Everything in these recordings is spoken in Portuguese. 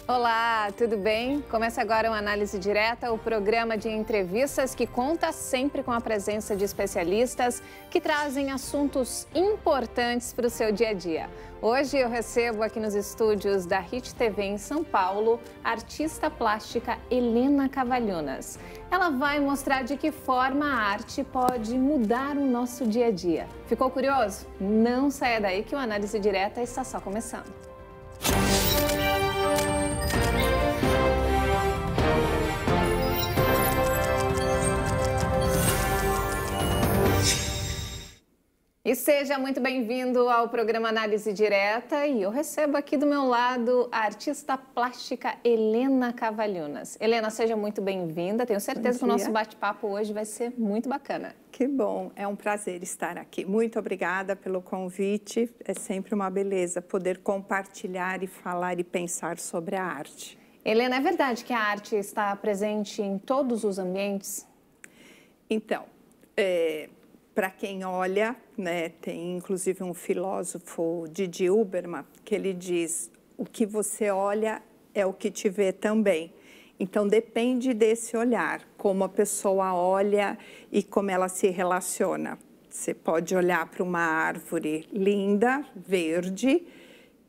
Olá, tudo bem? Começa agora uma Análise Direta, o programa de entrevistas que conta sempre com a presença de especialistas que trazem assuntos importantes para o seu dia a dia. Hoje eu recebo aqui nos estúdios da Hit TV em São Paulo a artista plástica Helena Cavalhunas. Ela vai mostrar de que forma a arte pode mudar o nosso dia a dia. Ficou curioso? Não saia daí que o Análise Direta está só começando. E seja muito bem-vindo ao programa Análise Direta e eu recebo aqui do meu lado a artista plástica Helena Cavalhunas. Helena, seja muito bem-vinda, tenho certeza que o nosso bate-papo hoje vai ser muito bacana. Que bom, é um prazer estar aqui. Muito obrigada pelo convite, é sempre uma beleza poder compartilhar e falar e pensar sobre a arte. Helena, é verdade que a arte está presente em todos os ambientes? Então, para quem olha, né, tem inclusive um filósofo, Didi Uberman, que ele diz: o que você olha é o que te vê também. Então depende desse olhar, como a pessoa olha e como ela se relaciona. Você pode olhar para uma árvore linda, verde,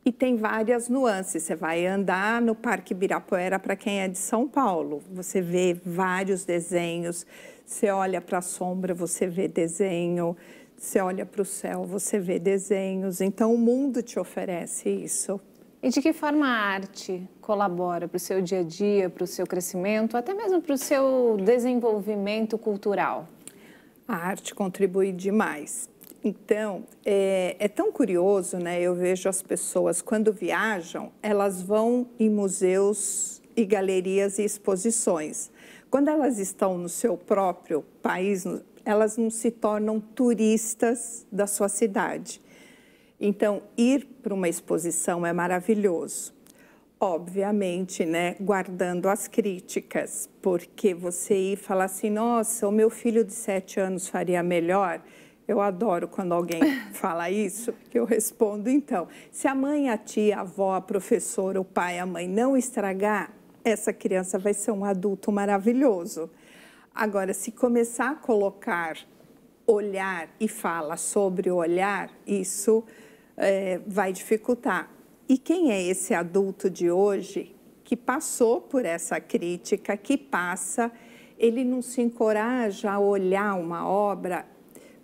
e tem várias nuances. Você vai andar no Parque Ibirapuera, para quem é de São Paulo, você vê vários desenhos. Você olha para a sombra, você vê desenho. Você olha para o céu, você vê desenhos. Então, o mundo te oferece isso. E de que forma a arte colabora para o seu dia a dia, para o seu crescimento, até mesmo para o seu desenvolvimento cultural? A arte contribui demais. Então, é tão curioso, né? Eu vejo as pessoas, quando viajam, elas vão em museus e galerias e exposições. Quando elas estão no seu próprio país, elas não se tornam turistas da sua cidade. Então, ir para uma exposição é maravilhoso. Obviamente, né, guardando as críticas, porque você ir falar assim: nossa, o meu filho de 7 anos faria melhor. Eu adoro quando alguém fala isso, que eu respondo: então, se a mãe, a tia, a avó, a professora, o pai, a mãe não estragar, essa criança vai ser um adulto maravilhoso. Agora, se começar a colocar olhar e fala sobre o olhar, isso vai dificultar. E quem é esse adulto de hoje que passou por essa crítica, que passa, ele não se encoraja a olhar uma obra,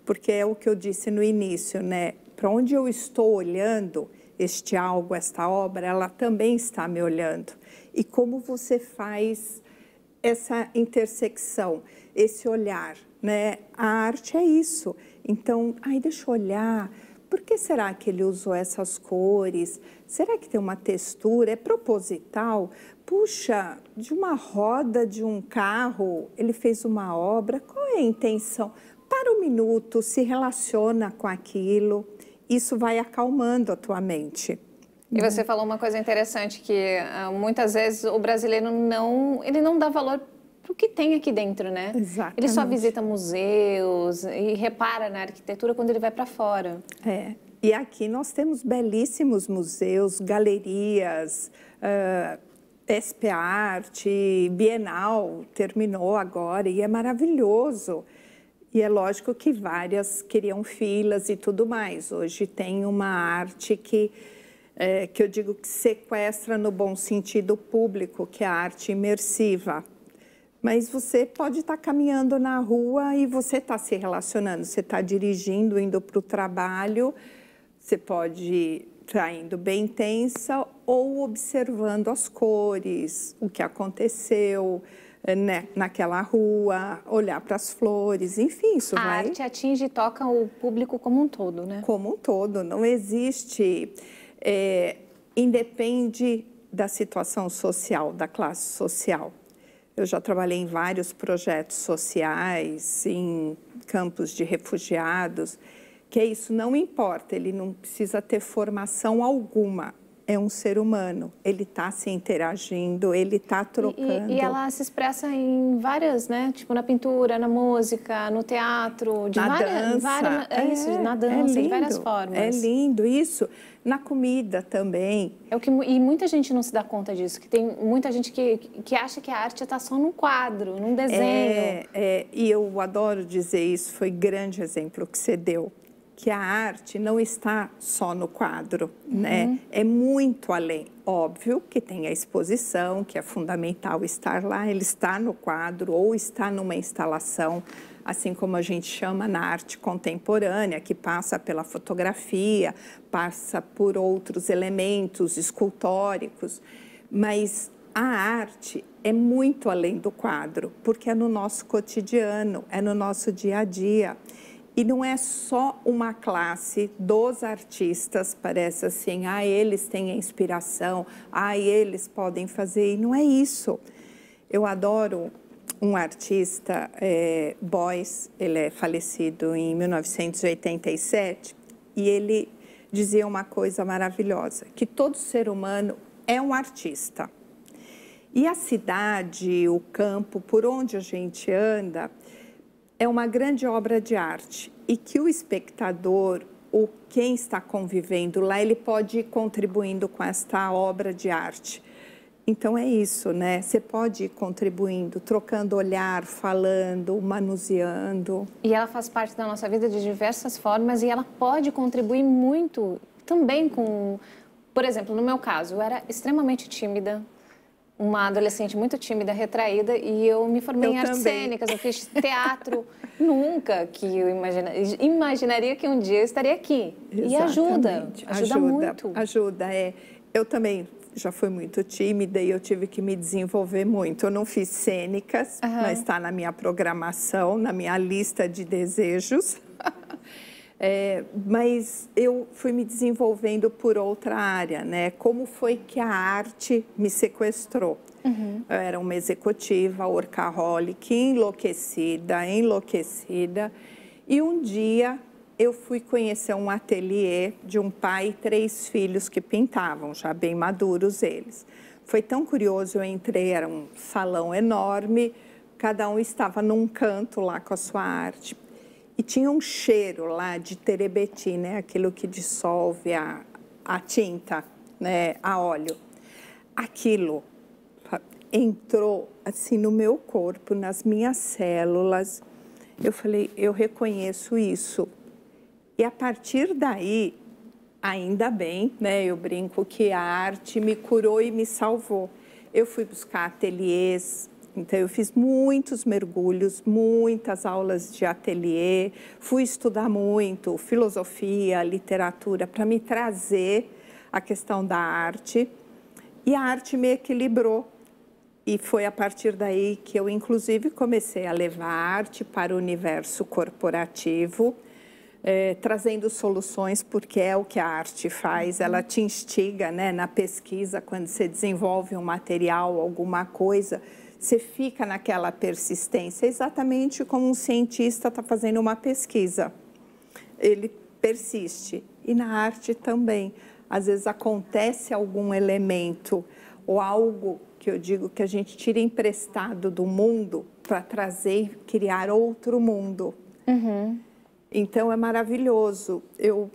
porque é o que eu disse no início, né? Para onde eu estou olhando, este algo, esta obra, ela também está me olhando. E como você faz essa intersecção, esse olhar, né? A arte é isso. Então, deixa eu olhar. Por que será que ele usou essas cores? Será que tem uma textura? É proposital? Puxa, de uma roda de um carro, ele fez uma obra. Qual é a intenção? Para um minuto, se relaciona com aquilo. Isso vai acalmando a tua mente. E você falou uma coisa interessante, que muitas vezes o brasileiro não dá valor para o que tem aqui dentro, né? Exatamente. Ele só visita museus e repara na arquitetura quando ele vai para fora. E aqui nós temos belíssimos museus, galerias, SP Arte, Bienal terminou agora e é maravilhoso. E é lógico que várias queriam filas e tudo mais. Hoje tem uma arte que eu digo que sequestra no bom sentido o público, que é a arte imersiva. Mas você pode estar caminhando na rua e você está se relacionando. Você está dirigindo, indo para o trabalho, você pode estar indo bem intensa ou observando as cores, o que aconteceu, né, naquela rua, olhar para as flores, enfim, isso vai... A arte atinge e toca o público como um todo, né? Como um todo, não existe... independe da situação social, da classe social. Eu já trabalhei em vários projetos sociais, em campos de refugiados, que é isso, não importa, ele não precisa ter formação alguma. É um ser humano, ele está se interagindo, ele está trocando. E ela se expressa em várias, né? Tipo na pintura, na música, no teatro, na dança. Na dança, de várias formas. É lindo isso. na comida também. E muita gente não se dá conta disso, que tem muita gente que acha que a arte está só num quadro, num desenho. E eu adoro dizer isso, foi grande exemplo que você deu, que a arte não está só no quadro, né? É muito além. Óbvio que tem a exposição, que é fundamental estar lá, ele está no quadro ou está numa instalação, assim como a gente chama na arte contemporânea, que passa pela fotografia, passa por outros elementos escultóricos, mas a arte é muito além do quadro, porque é no nosso cotidiano, é no nosso dia a dia. E não é só uma classe dos artistas, parece assim, eles têm a inspiração, eles podem fazer, e não é isso. Eu adoro um artista, Beuys, ele é falecido em 1987, e ele dizia uma coisa maravilhosa, que todo ser humano é um artista. E a cidade, o campo, por onde a gente anda, é uma grande obra de arte e que o espectador, ou quem está convivendo lá, ele pode ir contribuindo com esta obra de arte. Então é isso, né? Você pode ir contribuindo, trocando olhar, falando, manuseando. E ela faz parte da nossa vida de diversas formas e ela pode contribuir muito também com... Por exemplo, no meu caso, eu era extremamente tímida, uma adolescente muito tímida, retraída, e eu me formei em artes cênicas, eu fiz teatro. Nunca que eu imaginaria que um dia eu estaria aqui. Exatamente. E ajuda muito. Ajuda, Eu também já fui muito tímida e eu tive que me desenvolver muito. Eu não fiz cênicas, mas está na minha programação, na minha lista de desejos. Mas eu fui me desenvolvendo por outra área, né? Como foi que a arte me sequestrou? Eu era uma executiva, workaholic, enlouquecida. E um dia eu fui conhecer um ateliê de um pai e 3 filhos que pintavam, já bem maduros eles. Foi tão curioso, eu entrei, era um salão enorme, cada um estava num canto lá com a sua arte. E tinha um cheiro lá de terebeti, né? Aquilo que dissolve a tinta, né? A óleo. Aquilo entrou assim no meu corpo, nas minhas células. Eu falei, eu reconheço isso. E a partir daí, ainda bem, né? Eu brinco que a arte me curou e me salvou. Eu fui buscar ateliês. Então, eu fiz muitos mergulhos, muitas aulas de ateliê, fui estudar muito filosofia, literatura, para me trazer a questão da arte. E a arte me equilibrou. E foi a partir daí que eu, inclusive, comecei a levar a arte para o universo corporativo, trazendo soluções, porque é o que a arte faz, ela te instiga, né, na pesquisa, quando você desenvolve um material, alguma coisa, você fica naquela persistência, exatamente como um cientista está fazendo uma pesquisa. Ele persiste. E na arte também. Às vezes acontece algum elemento ou algo que eu digo que a gente tira emprestado do mundo para trazer e criar outro mundo. Então, é maravilhoso. Eu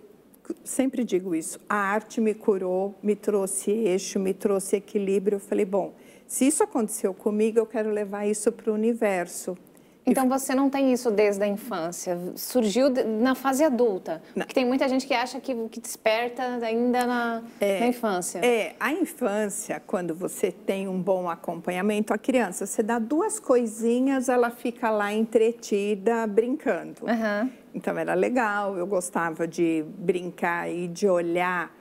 sempre digo isso. A arte me curou, me trouxe eixo, me trouxe equilíbrio. Eu falei, bom, se isso aconteceu comigo, eu quero levar isso para o universo. Então, você não tem isso desde a infância? Surgiu na fase adulta? Porque tem muita gente que acha que desperta ainda na infância. A infância, quando você tem um bom acompanhamento, a criança, você dá 2 coisinhas, ela fica lá entretida, brincando. Então, era legal, eu gostava de brincar e de olhar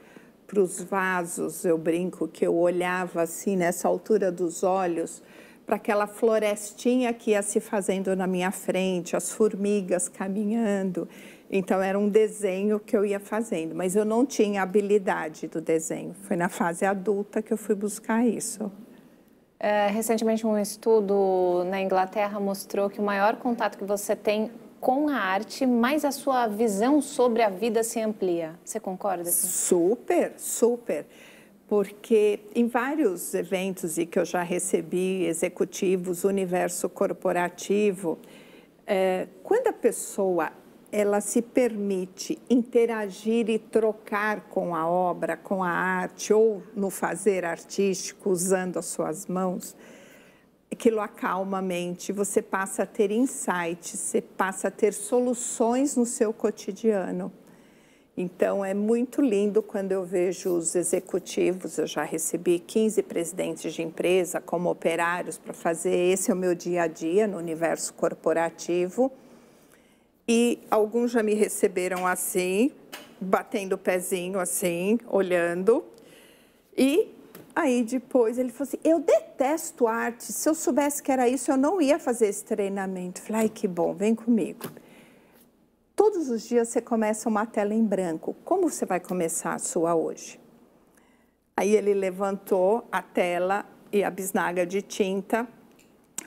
para os vasos. Eu brinco que eu olhava assim, nessa altura dos olhos, para aquela florestinha que ia se fazendo na minha frente, as formigas caminhando. Então, era um desenho que eu ia fazendo, mas eu não tinha habilidade do desenho. Foi na fase adulta que eu fui buscar isso. Recentemente, um estudo na Inglaterra mostrou que o maior contato que você tem com a arte, mais a sua visão sobre a vida se amplia. Você concorda? Super, super. Porque em vários eventos e que eu já recebi, executivos, universo corporativo, quando a pessoa ela se permite interagir e trocar com a obra, com a arte, ou no fazer artístico, usando as suas mãos, aquilo acalma a mente, você passa a ter insights, você passa a ter soluções no seu cotidiano. Então, é muito lindo quando eu vejo os executivos, eu já recebi 15 presidentes de empresa como operários para fazer, esse é o meu dia a dia no universo corporativo. E alguns já me receberam assim, batendo o pezinho assim, olhando. E aí depois ele falou assim, eu detesto arte, se eu soubesse que era isso, eu não ia fazer esse treinamento. Falei, ai que bom, vem comigo. Todos os dias você começa uma tela em branco. Como você vai começar a sua hoje? Aí ele levantou a tela e a bisnaga de tinta,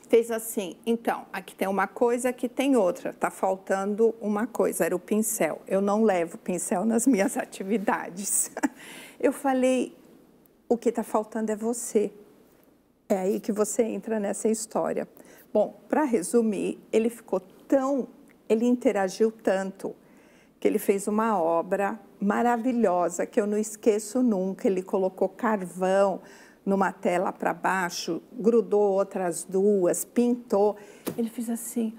fez assim, então, aqui tem uma coisa, aqui tem outra, tá faltando uma coisa, era o pincel. Eu não levo pincel nas minhas atividades. Eu falei, o que tá faltando é você. É aí que você entra nessa história. Bom, para resumir, ele interagiu tanto que ele fez uma obra maravilhosa que eu não esqueço nunca. Ele colocou carvão numa tela para baixo, grudou outras duas, pintou. Ele fez assim,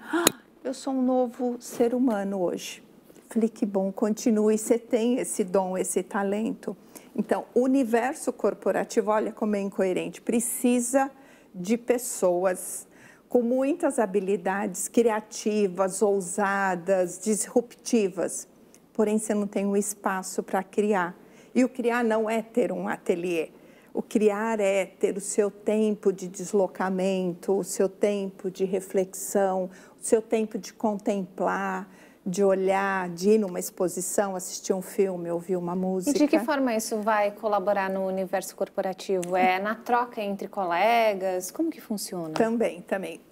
eu sou um novo ser humano hoje. Falei, que bom, continue, você tem esse dom, esse talento. Então, o universo corporativo, olha como é incoerente, precisa de pessoas com muitas habilidades criativas, ousadas, disruptivas. Porém, você não tem um espaço para criar. E o criar não é ter um ateliê. O criar é ter o seu tempo de deslocamento, o seu tempo de reflexão, o seu tempo de contemplar, de olhar, de ir numa exposição, assistir um filme, ouvir uma música. E de que forma isso vai colaborar no universo corporativo? É na troca entre colegas? Como que funciona? Também.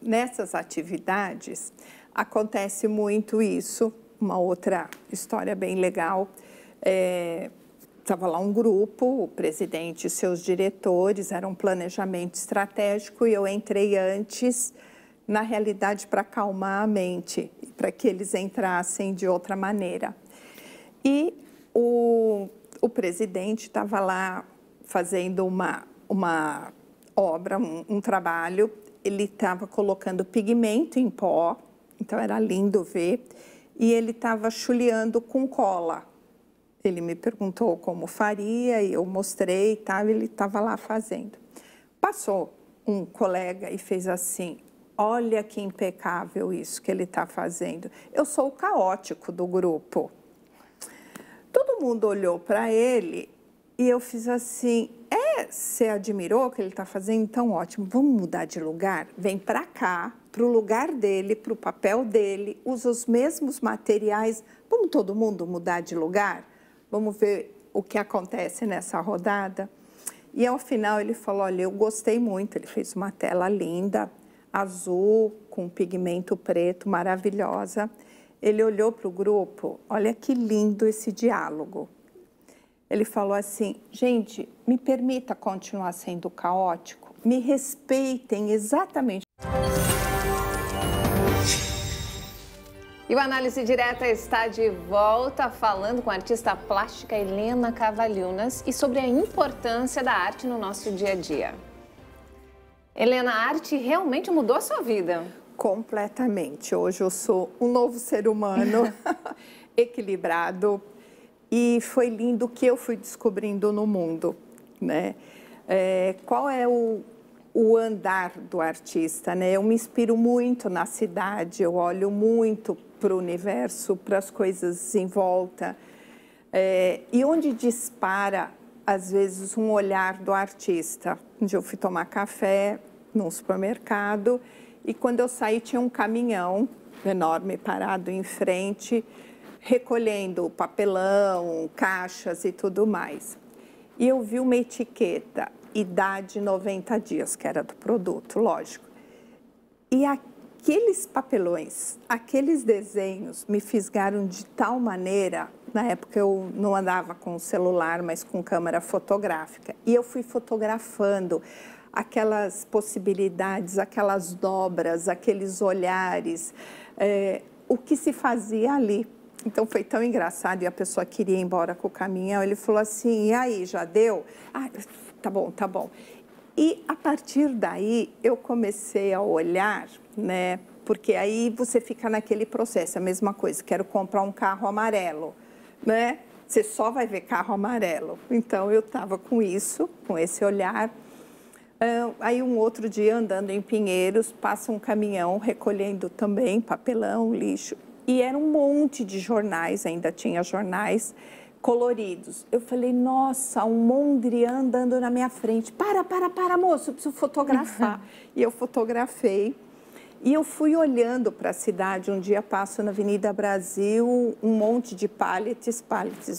Nessas atividades acontece muito isso. Uma outra história bem legal. Estava lá um grupo, o presidente e seus diretores, era um planejamento estratégico e eu entrei antes, na realidade, para acalmar a mente, para que eles entrassem de outra maneira. E o presidente estava lá fazendo uma obra, um trabalho, ele estava colocando pigmento em pó, então era lindo ver, e ele estava chuleando com cola. Ele me perguntou como faria, e eu mostrei e tal, ele estava lá fazendo. Passou um colega e fez assim, olha que impecável isso que ele está fazendo. Eu sou o caótico do grupo. Todo mundo olhou para ele e eu fiz assim, você admirou o que ele está fazendo? Então, ótimo, vamos mudar de lugar? Vem para cá, para o lugar dele, para o papel dele, usa os mesmos materiais. Vamos todo mundo mudar de lugar? Vamos ver o que acontece nessa rodada? E ao final ele falou, olha, eu gostei muito, ele fez uma tela linda, azul, com pigmento preto, maravilhosa. Ele olhou para o grupo, olha que lindo esse diálogo. Ele falou assim, gente, me permita continuar sendo caótico, me respeitem exatamente. E o Análise Direta está de volta falando com a artista plástica Helena Cavaliunas e sobre a importância da arte no nosso dia a dia. Helena, a arte realmente mudou a sua vida? Completamente. Hoje eu sou um novo ser humano, equilibrado, e foi lindo o que eu fui descobrindo no mundo, né? Qual é o andar do artista, né? Eu me inspiro muito na cidade, eu olho muito para o universo, para as coisas em volta, e onde dispara, às vezes, um olhar do artista. Um dia eu fui tomar café num supermercado e quando eu saí tinha um caminhão enorme parado em frente, recolhendo papelão, caixas e tudo mais. E eu vi uma etiqueta, idade 90 dias, que era do produto, lógico. E aqueles papelões, aqueles desenhos me fisgaram de tal maneira, na época eu não andava com celular, mas com câmera fotográfica, e eu fui fotografando aquelas possibilidades, aquelas dobras, aqueles olhares, o que se fazia ali. Então foi tão engraçado e a pessoa queria ir embora com o caminhão. Ele falou assim, e aí, já deu? Ah, tá bom, tá bom. E a partir daí eu comecei a olhar, né? Porque aí você fica naquele processo, a mesma coisa, quero comprar um carro amarelo, né? Você só vai ver carro amarelo. Então eu estava com isso, com esse olhar. Aí um outro dia andando em Pinheiros, passa um caminhão recolhendo também papelão, lixo. E era um monte de jornais, ainda tinha jornais coloridos. Eu falei, nossa, um Mondrian andando na minha frente. Para, moço, eu preciso fotografar. E eu fotografei. E eu fui olhando para a cidade. Um dia passo na Avenida Brasil, um monte de pallets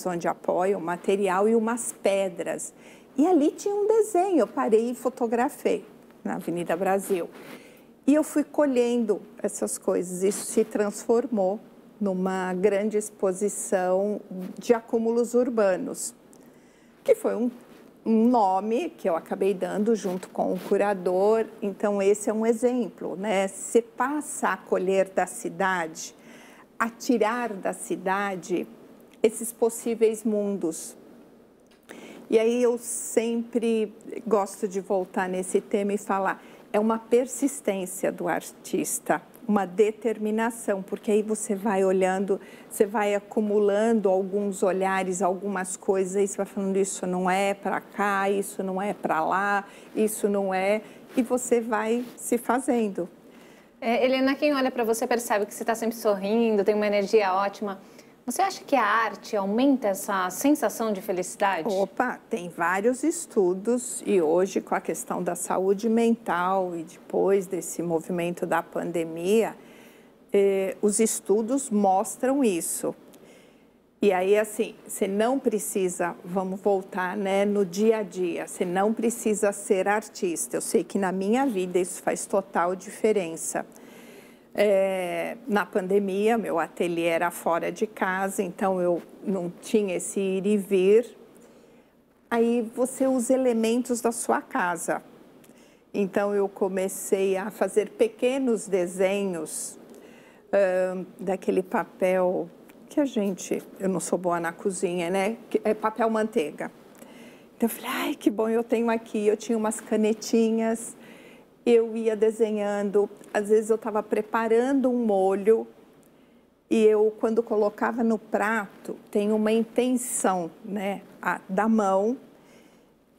onde apoia o material e umas pedras. E ali tinha um desenho, eu parei e fotografei na Avenida Brasil. E eu fui colhendo essas coisas, isso se transformou numa grande exposição de acúmulos urbanos, que foi um nome que eu acabei dando junto com o curador. Então, esse é um exemplo, né? Você passa a colher da cidade, a tirar da cidade esses possíveis mundos. E aí eu sempre gosto de voltar nesse tema e falar, é uma persistência do artista, uma determinação, porque aí você vai olhando, você vai acumulando alguns olhares, algumas coisas, aí você vai falando, isso não é para cá, isso não é para lá, isso não é, e você vai se fazendo. Helena, quem olha para você percebe que você está sempre sorrindo, tem uma energia ótima. Você acha que a arte aumenta essa sensação de felicidade? Opa, tem vários estudos e hoje com a questão da saúde mental e depois desse movimento da pandemia, os estudos mostram isso. E aí, assim, você não precisa, vamos voltar, né, no dia a dia, você não precisa ser artista. Eu sei que na minha vida isso faz total diferença. Na pandemia, meu ateliê era fora de casa, então eu não tinha esse ir e vir. Aí você usa elementos da sua casa. Então eu comecei a fazer pequenos desenhos daquele papel que eu não sou boa na cozinha, né? É papel manteiga. Então eu falei, ai, que bom, eu tenho aqui. Eu tinha umas canetinhas. Eu ia desenhando, às vezes eu estava preparando um molho e eu, quando colocava no prato, tem uma intenção, né, da mão.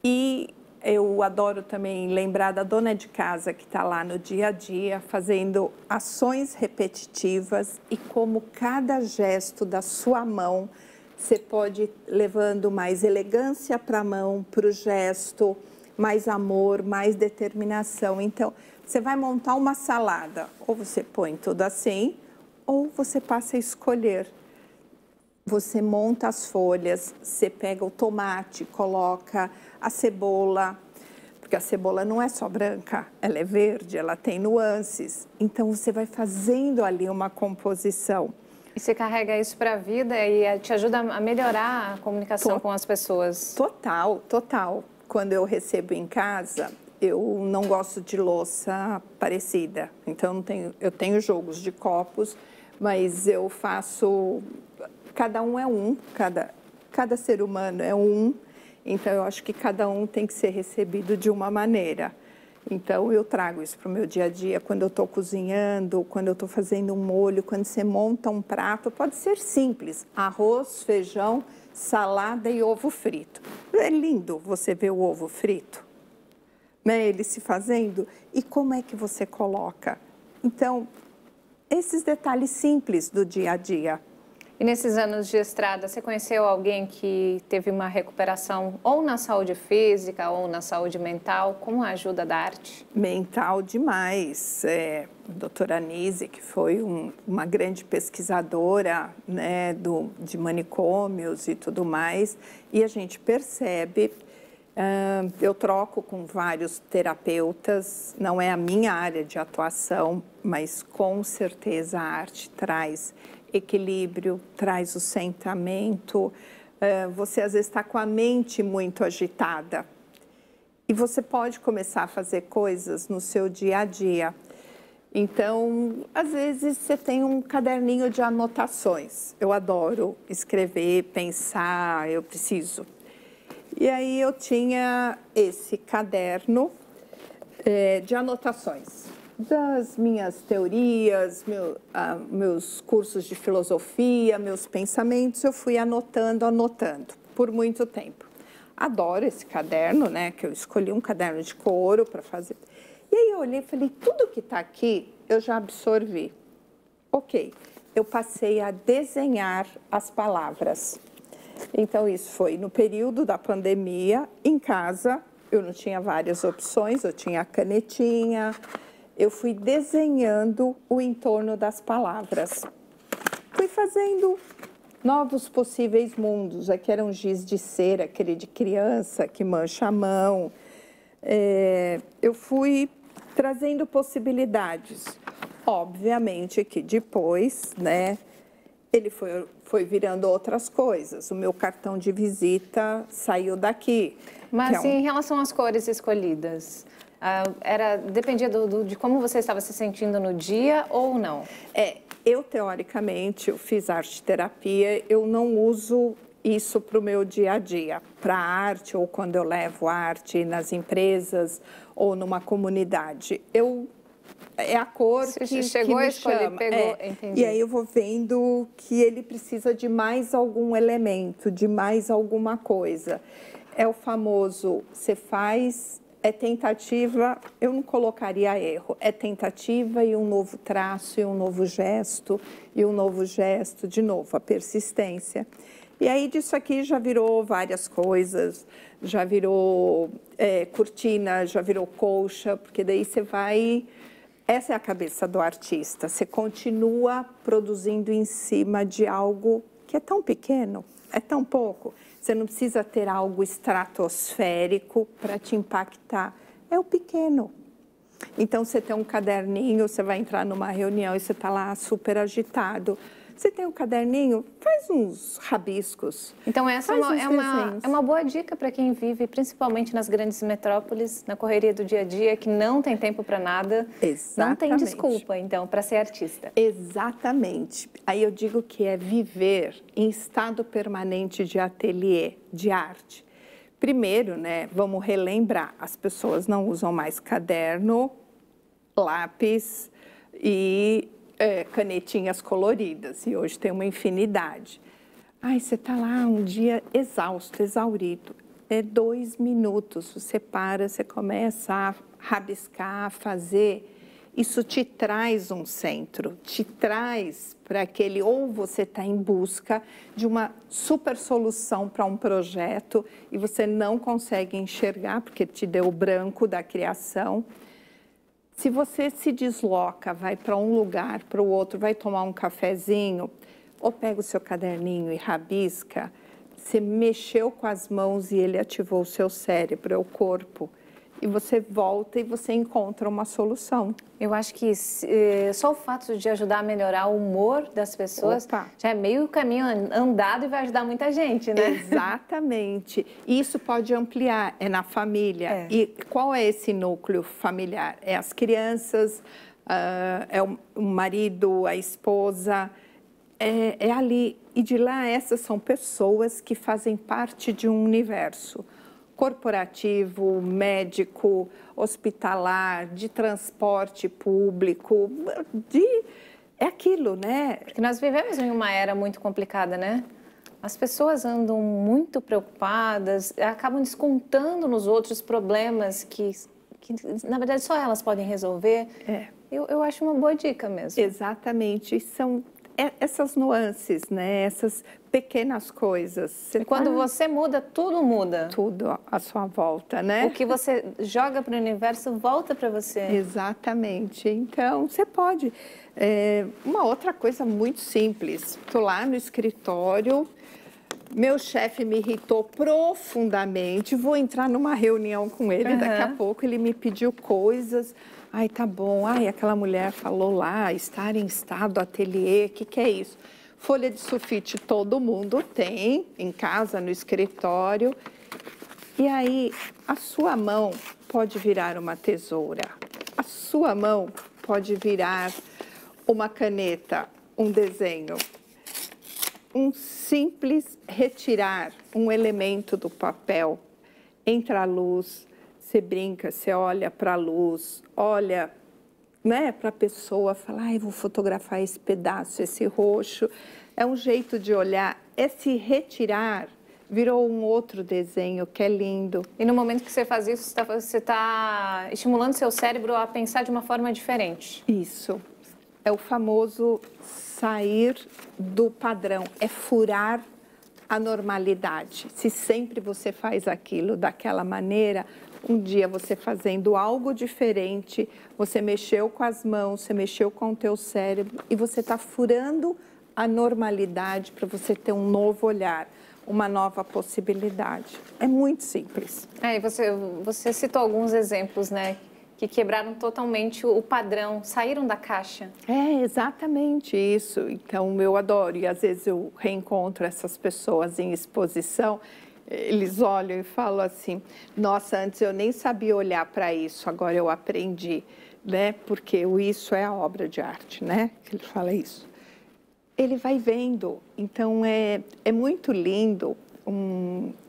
E eu adoro também lembrar da dona de casa que está lá no dia a dia, fazendo ações repetitivas e como cada gesto da sua mão, você pode ir levando mais elegância para a mão, para o gesto, mais amor, mais determinação. Então, você vai montar uma salada, ou você põe tudo assim, ou você passa a escolher. Você monta as folhas, você pega o tomate, coloca a cebola, porque a cebola não é só branca, ela é verde, ela tem nuances. Então, você vai fazendo ali uma composição. E você carrega isso para a vida e te ajuda a melhorar a comunicação com as pessoas. Total, total. Quando eu recebo em casa, eu não gosto de louça parecida. Então, eu tenho jogos de copos, mas eu faço... Cada um é um, cada ser humano é um. Então, eu acho que cada um tem que ser recebido de uma maneira. Então, eu trago isso para o meu dia a dia, quando eu estou cozinhando, quando eu estou fazendo um molho, quando você monta um prato, pode ser simples, arroz, feijão, salada e ovo frito. É lindo você ver o ovo frito, né? Ele se fazendo. E como é que você coloca? Então, esses detalhes simples do dia a dia. E nesses anos de estrada, você conheceu alguém que teve uma recuperação ou na saúde física ou na saúde mental com a ajuda da arte? Mental demais. A doutora Anise, que foi uma grande pesquisadora, né, de manicômios e tudo mais, e a gente percebe, eu troco com vários terapeutas, não é a minha área de atuação, mas com certeza a arte traz equilíbrio, traz o centramento. Você às vezes está com a mente muito agitada e você pode começar a fazer coisas no seu dia a dia. Então, às vezes, você tem um caderninho de anotações. Eu adoro escrever, pensar, eu preciso. E aí eu tinha esse caderno de anotações das minhas teorias, meus cursos de filosofia, meus pensamentos, eu fui anotando por muito tempo. Adoro esse caderno, né? Que eu escolhi um caderno de couro para fazer. E aí eu olhei e falei, tudo que está aqui eu já absorvi. Ok, eu passei a desenhar as palavras. Então, isso foi no período da pandemia, em casa, eu não tinha várias opções, eu tinha a canetinha, eu fui desenhando o entorno das palavras. Fui fazendo novos possíveis mundos. Aqui era um giz de cera, aquele de criança que mancha a mão. Eu fui trazendo possibilidades. Obviamente que depois, né, ele foi virando outras coisas. O meu cartão de visita saiu daqui. Mas em relação às cores escolhidas, dependia de como você estava se sentindo no dia ou não? Eu teoricamente, eu fiz arte terapia, eu não uso isso para o meu dia a dia, para arte ou quando eu levo arte nas empresas ou numa comunidade. É a cor que chegou me a escolher, chama. pegou, entendi. E aí eu vou vendo que ele precisa de mais algum elemento, de mais alguma coisa. É o famoso, você faz, é tentativa, eu não colocaria erro, é tentativa e um novo traço, e um novo gesto, e um novo gesto, de novo, a persistência. E aí disso aqui já virou várias coisas, já virou cortina, já virou colcha, porque daí você vai... Essa é a cabeça do artista, você continua produzindo em cima de algo que é tão pequeno, é tão pouco. Você não precisa ter algo estratosférico para te impactar, é o pequeno. Então, você tem um caderninho, você vai entrar numa reunião e você está lá super agitado. Você tem um caderninho, faz uns rabiscos. Então, essa é uma boa dica para quem vive, principalmente nas grandes metrópoles, na correria do dia a dia, que não tem tempo para nada. Exatamente. Não tem desculpa, então, para ser artista. Exatamente. Aí eu digo que é viver em estado permanente de ateliê, de arte. Primeiro, né, vamos relembrar, as pessoas não usam mais caderno, lápis e canetinhas coloridas, e hoje tem uma infinidade. Ai, você está lá um dia exausto, exaurido, 2 minutos, você para, você começa a rabiscar, a fazer, isso te traz um centro, te traz para aquele, ou você está em busca de uma super solução para um projeto e você não consegue enxergar, porque te deu o branco da criação. Se você se desloca, vai para um lugar, para o outro, vai tomar um cafezinho, ou pega o seu caderninho e rabisca, você mexeu com as mãos e ele ativou o seu cérebro, o corpo, e você volta e você encontra uma solução. Eu acho que só o fato de ajudar a melhorar o humor das pessoas já é meio caminho andado e vai ajudar muita gente, né? Exatamente. Isso pode ampliar, é na família. E qual é esse núcleo familiar? É as crianças, é o marido, a esposa, é ali. E de lá, essas são pessoas que fazem parte de um universo corporativo, médico, hospitalar, de transporte público, é aquilo, né? Porque nós vivemos em uma era muito complicada, né? As pessoas andam muito preocupadas, acabam descontando nos outros problemas que na verdade, só elas podem resolver. Eu acho uma boa dica mesmo. Exatamente. São essas nuances, né? Essas pequenas coisas. E quando você muda, tudo muda. Tudo à sua volta, né? O que você joga para o universo volta para você. Exatamente. Então, você pode. Uma outra coisa muito simples. Estou lá no escritório, meu chefe me irritou profundamente, vou entrar numa reunião com ele, daqui a pouco ele me pediu coisas. Ai, tá bom. Ai, aquela mulher falou lá, estar em estado ateliê, o que é isso? Folha de sulfite todo mundo tem, em casa, no escritório. E aí, a sua mão pode virar uma tesoura. A sua mão pode virar uma caneta, um desenho. Um simples retirar um elemento do papel, entra a luz, você brinca, você olha para a luz, olha, né, para a pessoa, fala, ai, vou fotografar esse pedaço, esse roxo. É um jeito de olhar, esse retirar virou um outro desenho que é lindo. E no momento que você faz isso, você está estimulando seu cérebro a pensar de uma forma diferente. Isso. É o famoso sair do padrão, é furar a normalidade. Se sempre você faz aquilo daquela maneira, um dia você fazendo algo diferente, você mexeu com as mãos, você mexeu com o teu cérebro e você está furando a normalidade para você ter um novo olhar, uma nova possibilidade. É muito simples. E você citou alguns exemplos, né, que quebraram totalmente o padrão, saíram da caixa. É exatamente isso. Então, eu adoro. E às vezes eu reencontro essas pessoas em exposição, eles olham e falam assim, nossa, antes eu nem sabia olhar para isso, agora eu aprendi, né? Porque o isso é a obra de arte, né? Ele fala isso. Ele vai vendo. Então, é muito lindo.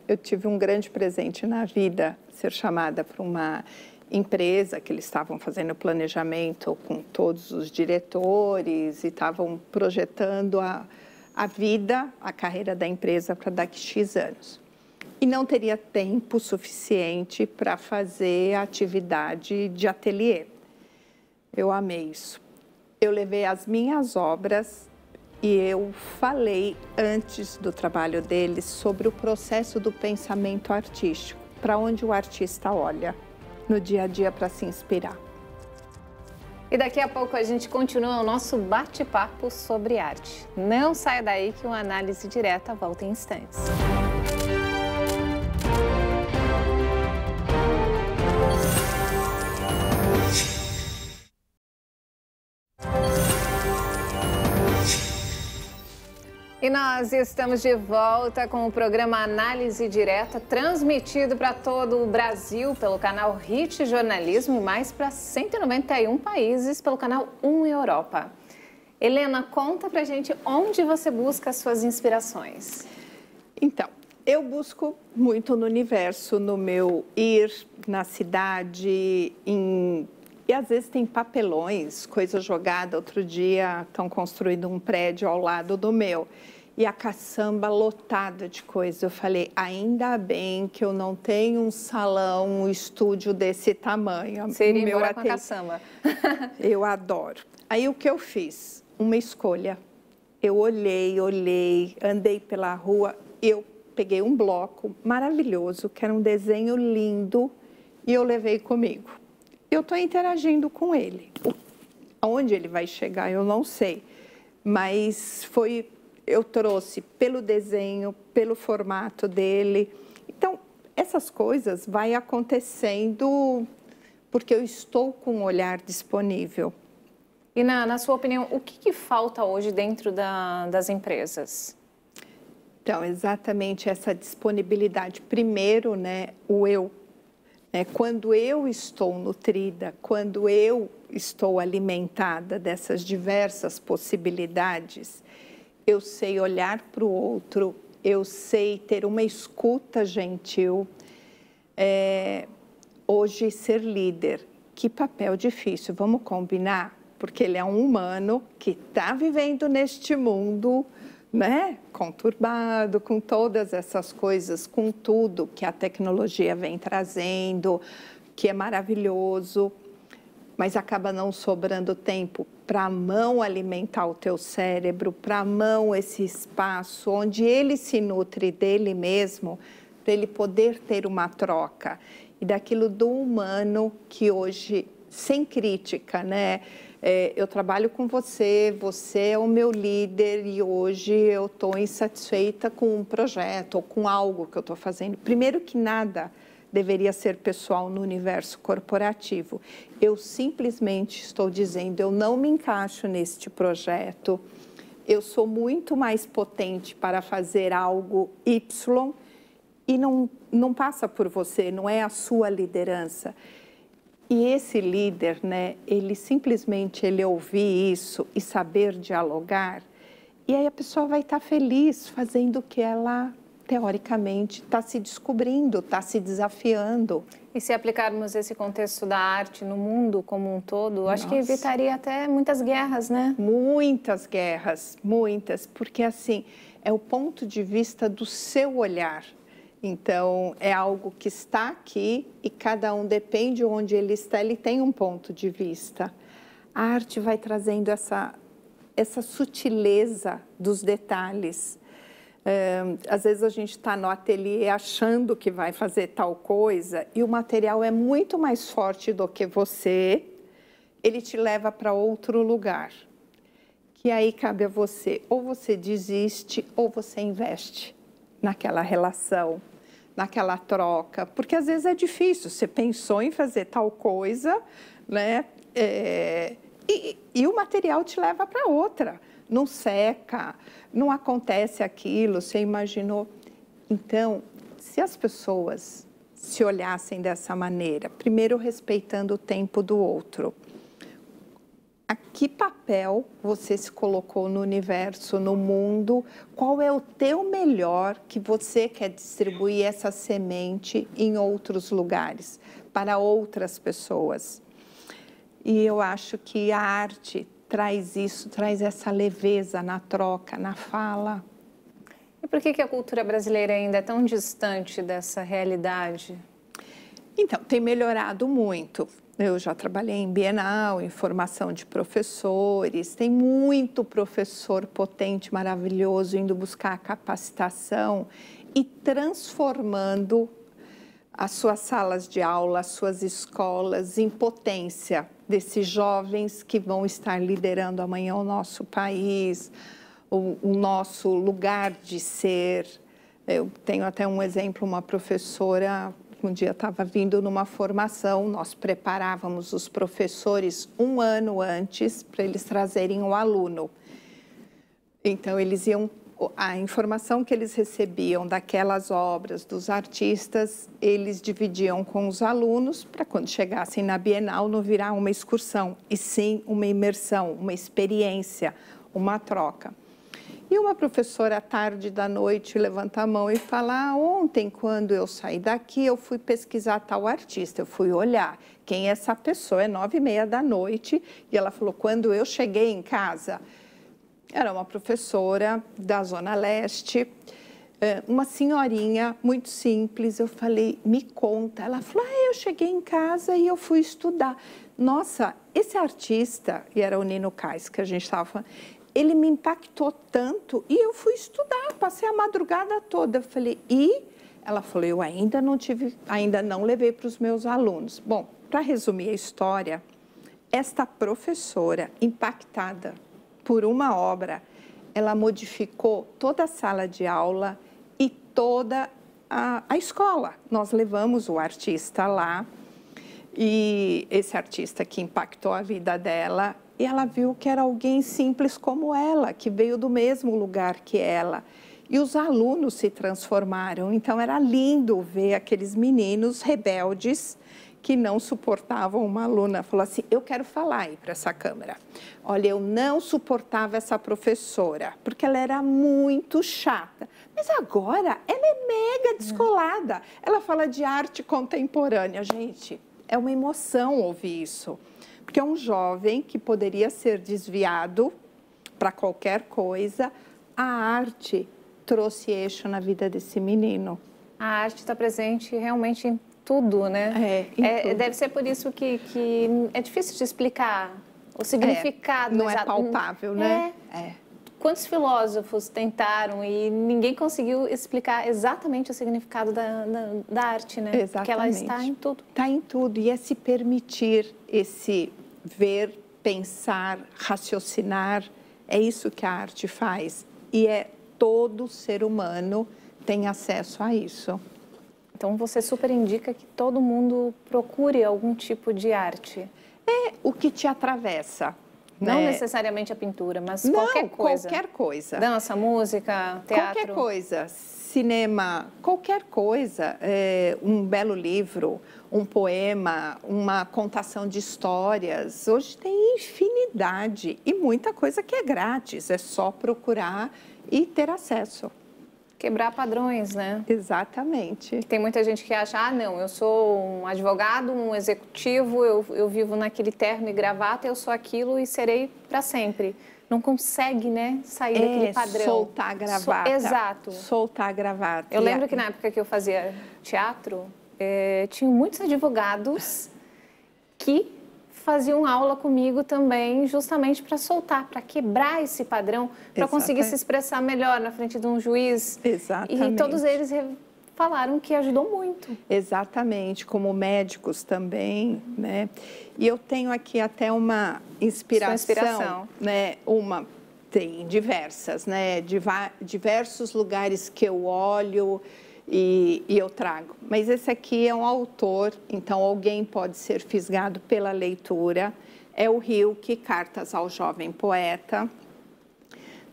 Eu tive um grande presente na vida, ser chamada para uma empresa que eles estavam fazendo planejamento com todos os diretores e estavam projetando a vida, a carreira da empresa para daqui a X anos. E não teria tempo suficiente para fazer a atividade de ateliê. Eu amei isso. Eu levei as minhas obras e eu falei antes do trabalho deles sobre o processo do pensamento artístico, para onde o artista olha no dia a dia para se inspirar. E daqui a pouco a gente continua o nosso bate-papo sobre arte. Não saia daí que uma análise direta volta em instantes. E nós estamos de volta com o programa Análise Direta, transmitido para todo o Brasil pelo canal HIT Jornalismo e mais para 191 países pelo canal 1 Europa. Helena, conta pra gente onde você busca as suas inspirações. Então, eu busco muito no universo, no meu ir na cidade, e às vezes tem papelões, coisa jogada. Outro dia estão construindo um prédio ao lado do meu e a caçamba lotada de coisa. Eu falei, ainda bem que eu não tenho um salão, um estúdio desse tamanho. Seria embora com a caçamba. Eu adoro. Aí o que eu fiz? Uma escolha. Eu olhei, andei pela rua, eu peguei um bloco maravilhoso, que era um desenho lindo, e eu levei comigo. Eu estou interagindo com ele. Aonde ele vai chegar, eu não sei. Mas eu trouxe pelo desenho, pelo formato dele. Então, essas coisas vai acontecendo porque eu estou com um olhar disponível. E na sua opinião, o que falta hoje dentro das empresas? Então, exatamente essa disponibilidade. Primeiro, né, o eu. Quando eu estou nutrida, quando eu estou alimentada dessas diversas possibilidades, eu sei olhar para o outro, eu sei ter uma escuta gentil. Hoje, ser líder, que papel difícil, vamos combinar? Porque ele é um humano que está vivendo neste mundo, né, conturbado, com todas essas coisas, com tudo que a tecnologia vem trazendo, que é maravilhoso, mas acaba não sobrando tempo para a mão alimentar o teu cérebro, para a mão esse espaço onde ele se nutre dele mesmo, para ele poder ter uma troca. E daquilo do humano que hoje, sem crítica, né? Eu trabalho com você, você é o meu líder e hoje eu estou insatisfeita com um projeto ou com algo que eu estou fazendo. Primeiro que nada deveria ser pessoal no universo corporativo. Eu simplesmente estou dizendo, eu não me encaixo neste projeto, eu sou muito mais potente para fazer algo Y e não passa por você, não é a sua liderança. E esse líder, né, ele simplesmente ouvir isso e saber dialogar, e aí a pessoa vai estar feliz fazendo o que ela, teoricamente, está se descobrindo, está se desafiando. E se aplicarmos esse contexto da arte no mundo como um todo, acho que Nossa. evitaria até muitas guerras, né? Muitas guerras, muitas, porque assim, é o ponto de vista do seu olhar. Então, é algo que está aqui e cada um, depende onde ele está, ele tem um ponto de vista. A arte vai trazendo essa sutileza dos detalhes. Às vezes a gente está no ateliê achando que vai fazer tal coisa e o material é muito mais forte do que você, ele te leva para outro lugar. Que aí cabe a você, ou você desiste ou você investe naquela relação, naquela troca, porque às vezes é difícil, você pensou em fazer tal coisa, né? E o material te leva para outra, não seca, não acontece aquilo, você imaginou. Então, se as pessoas se olhassem dessa maneira, primeiro respeitando o tempo do outro, a que papel você se colocou no universo, no mundo? Qual é o teu melhor que você quer distribuir essa semente em outros lugares, para outras pessoas? E eu acho que a arte traz isso, traz essa leveza na troca, na fala. E por que a cultura brasileira ainda é tão distante dessa realidade? Então, tem melhorado muito. Eu já trabalhei em Bienal, em formação de professores, tem muito professor potente, maravilhoso, indo buscar capacitação e transformando as suas salas de aula, as suas escolas em potência desses jovens que vão estar liderando amanhã o nosso país, o nosso lugar de ser. Eu tenho até um exemplo, uma professora. Um dia estava vindo numa formação, nós preparávamos os professores um ano antes para eles trazerem um aluno. Então, eles iam, a informação que eles recebiam daquelas obras, dos artistas, eles dividiam com os alunos para quando chegassem na Bienal não virar uma excursão, e sim uma imersão, uma experiência, uma troca. E uma professora, à tarde da noite, levanta a mão e fala: ontem, quando eu saí daqui, eu fui pesquisar tal artista, eu fui olhar quem é essa pessoa, é 9h30 da noite, e ela falou, quando eu cheguei em casa, era uma professora da Zona Leste, uma senhorinha muito simples. Eu falei, me conta. Ela falou, eu cheguei em casa e eu fui estudar. Nossa, esse artista, e era o Nino Kais que a gente estava falando, ele me impactou tanto e eu fui estudar, passei a madrugada toda. Eu falei, e? Ela falou, eu ainda não levei para os meus alunos. Bom, para resumir a história, esta professora impactada por uma obra, ela modificou toda a sala de aula e toda a escola. Nós levamos o artista lá e esse artista que impactou a vida dela, e ela viu que era alguém simples como ela, que veio do mesmo lugar que ela. E os alunos se transformaram. Então, era lindo ver aqueles meninos rebeldes que não suportavam uma aluna. Falou assim, eu quero falar aí para essa câmera. Olha, eu não suportava essa professora, porque ela era muito chata. Mas agora, ela é mega descolada. Ela fala de arte contemporânea. Gente, é uma emoção ouvir isso. Porque é um jovem que poderia ser desviado para qualquer coisa. A arte trouxe eixo na vida desse menino. A arte está presente realmente em tudo, né? Tudo. Deve ser por isso que é difícil de explicar o significado. Não é palpável, né? Quantos filósofos tentaram e ninguém conseguiu explicar exatamente o significado da arte, né? Exatamente. Porque ela está em tudo. Está em tudo. E é se permitir esse ver, pensar, raciocinar. É isso que a arte faz. E todo ser humano tem acesso a isso. Então, você super indica que todo mundo procure algum tipo de arte. É o que te atravessa. Não necessariamente a pintura, mas Não, qualquer coisa. Qualquer coisa. Dança, música, teatro. Qualquer coisa. cinema, qualquer coisa, um belo livro, um poema, uma contação de histórias. Hoje tem infinidade e muita coisa que é grátis, é só procurar e ter acesso. Quebrar padrões, né? Exatamente. Tem muita gente que acha, não, eu sou um advogado, um executivo, eu vivo naquele terno e gravata, eu sou aquilo e serei para sempre. Não consegue, né, sair daquele padrão. Soltar a gravata. Exato. Soltar a gravata. Eu lembro que na época que eu fazia teatro, tinha muitos advogados que faziam aula comigo também, justamente para soltar, para quebrar esse padrão, para conseguir se expressar melhor na frente de um juiz. Exatamente. E todos eles falaram que ajudou muito. Exatamente, como médicos também, né? E eu tenho aqui até uma inspiração, né? Tem diversas, né? Diversos lugares que eu olho e eu trago. Mas esse aqui é um autor, então alguém pode ser fisgado pela leitura. É o Rilke, Cartas ao Jovem Poeta.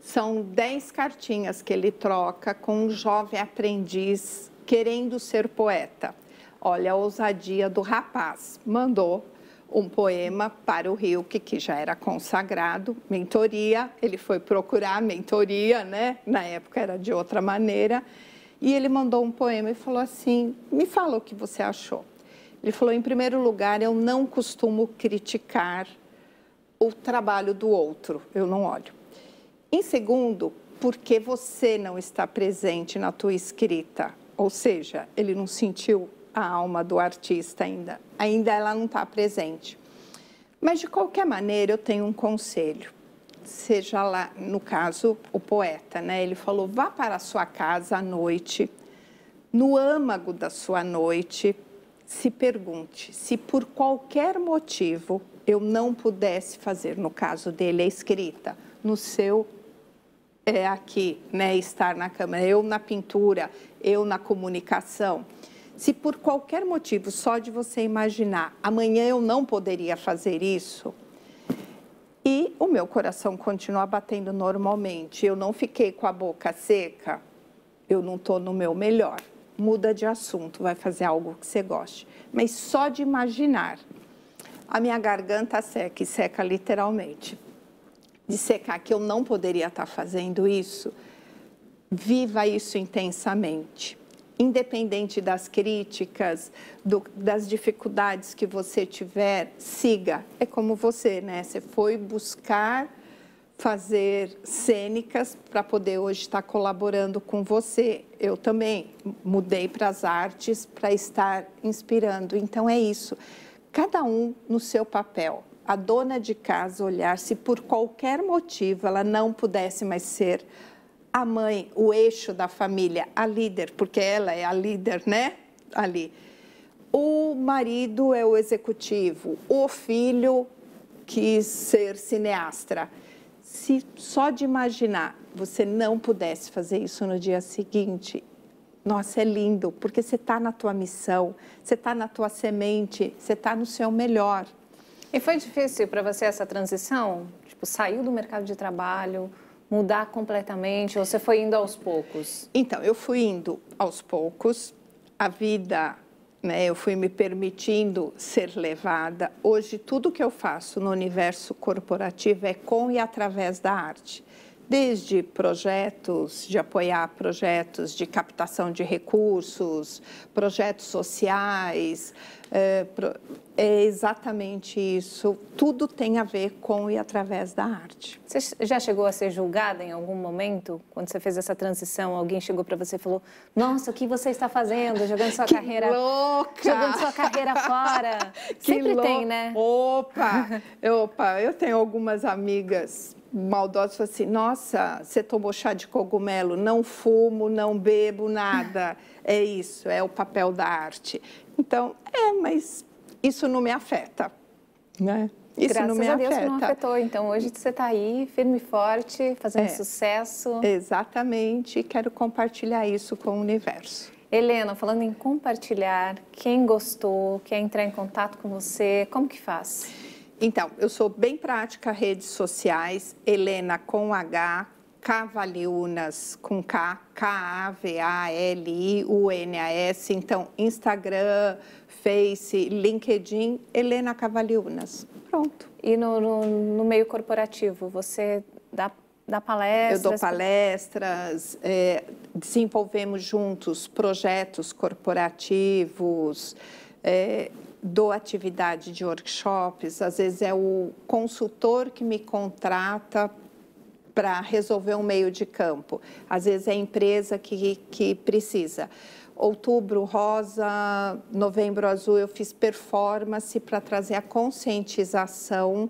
São 10 cartinhas que ele troca com um jovem aprendiz querendo ser poeta. Olha a ousadia do rapaz. Mandou um poema para o Rilke, que já era consagrado, mentoria. Ele foi procurar mentoria, né? Na época era de outra maneira. E ele mandou um poema e falou assim, me fala o que você achou. Ele falou, em primeiro lugar, eu não costumo criticar o trabalho do outro, eu não olho. Em segundo, porque você não está presente na tua escrita. Ou seja, ele não sentiu a alma do artista ainda. Ainda ela não está presente. Mas, de qualquer maneira, eu tenho um conselho. Seja lá, no caso, o poeta, né? Ele falou, vá para a sua casa à noite, no âmago da sua noite, se pergunte se por qualquer motivo eu não pudesse fazer, no caso dele, a escrita, no seu aqui, né, estar na câmera, eu na pintura, eu na comunicação. Se por qualquer motivo, só de você imaginar, amanhã eu não poderia fazer isso, e o meu coração continua batendo normalmente, eu não fiquei com a boca seca, eu não estou no meu melhor. Muda de assunto, vai fazer algo que você goste. Mas só de imaginar, a minha garganta seca, e seca literalmente. De secar que eu não poderia estar fazendo isso, viva isso intensamente. Independente das críticas, das dificuldades que você tiver, siga. É como você, né? Você foi buscar fazer cênicas para poder hoje estar colaborando com você. Eu também mudei para as artes para estar inspirando. Então, é isso. Cada um no seu papel. A dona de casa olhar se por qualquer motivo ela não pudesse mais ser a mãe, o eixo da família, a líder, porque ela é a líder, né? Ali. O marido é o executivo, o filho quis ser cineasta. Se só de imaginar você não pudesse fazer isso no dia seguinte, nossa, é lindo, porque você está na tua missão, você está na tua semente, você está no seu melhor. E foi difícil para você essa transição? Tipo, saiu do mercado de trabalho, mudar completamente, ou você foi indo aos poucos? Então, eu fui indo aos poucos, a vida, né, eu fui me permitindo ser levada. Hoje, tudo que eu faço no universo corporativo é com e através da arte. Desde projetos, de apoiar projetos de captação de recursos, projetos sociais, é exatamente isso. Tudo tem a ver com e através da arte. Você já chegou a ser julgada em algum momento? Quando você fez essa transição, alguém chegou para você e falou, nossa, o que você está fazendo? Jogando sua carreira... louca! Jogando sua carreira fora. Sempre tem, né? Opa, eu tenho algumas amigas maldosas assim, nossa, você tomou chá de cogumelo, não fumo, não bebo, nada. É isso, é o papel da arte. Então, mas isso não me afeta, né? Isso Graças não me a Deus afeta. Que não afetou. Então, hoje você está aí, firme e forte, fazendo sucesso. Exatamente, e quero compartilhar isso com o universo. Helena, falando em compartilhar, quem gostou, quer entrar em contato com você, como que faz? Então, eu sou bem prática, redes sociais, Helena com H, Cavaliunas, com K, K-A-V-A-L-I-U-N-A-S. Então, Instagram, Face, LinkedIn, Helena Cavaliunas. Pronto. E no meio corporativo, você dá palestras? Eu dou palestras, desenvolvemos juntos projetos corporativos, dou atividade de workshops. Às vezes é o consultor que me contrata para resolver um meio de campo. Às vezes é a empresa que precisa. Outubro rosa, novembro azul, eu fiz performance para trazer a conscientização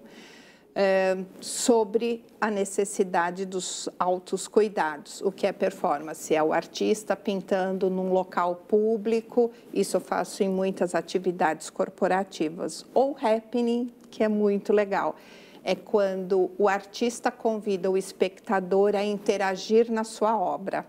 sobre a necessidade dos altos cuidados. O que é performance? É o artista pintando num local público, isso eu faço em muitas atividades corporativas. Ou happening, que é muito legal. É quando o artista convida o espectador a interagir na sua obra.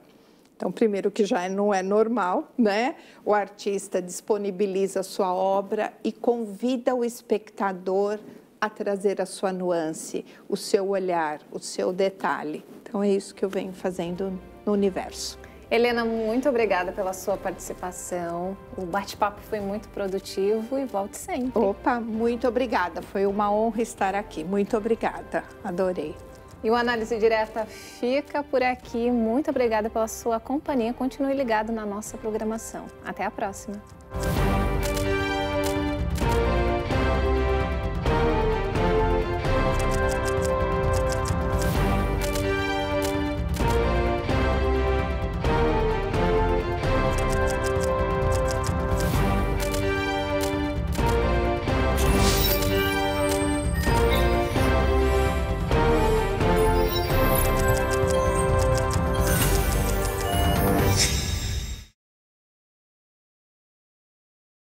Então, primeiro que já não é normal, né? O artista disponibiliza a sua obra e convida o espectador a trazer a sua nuance, o seu olhar, o seu detalhe. Então, é isso que eu venho fazendo no universo. Helena, muito obrigada pela sua participação. O bate-papo foi muito produtivo e volte sempre. Opa, muito obrigada. Foi uma honra estar aqui. Muito obrigada. Adorei. E o Análise Direta fica por aqui. Muito obrigada pela sua companhia. Continue ligado na nossa programação. Até a próxima.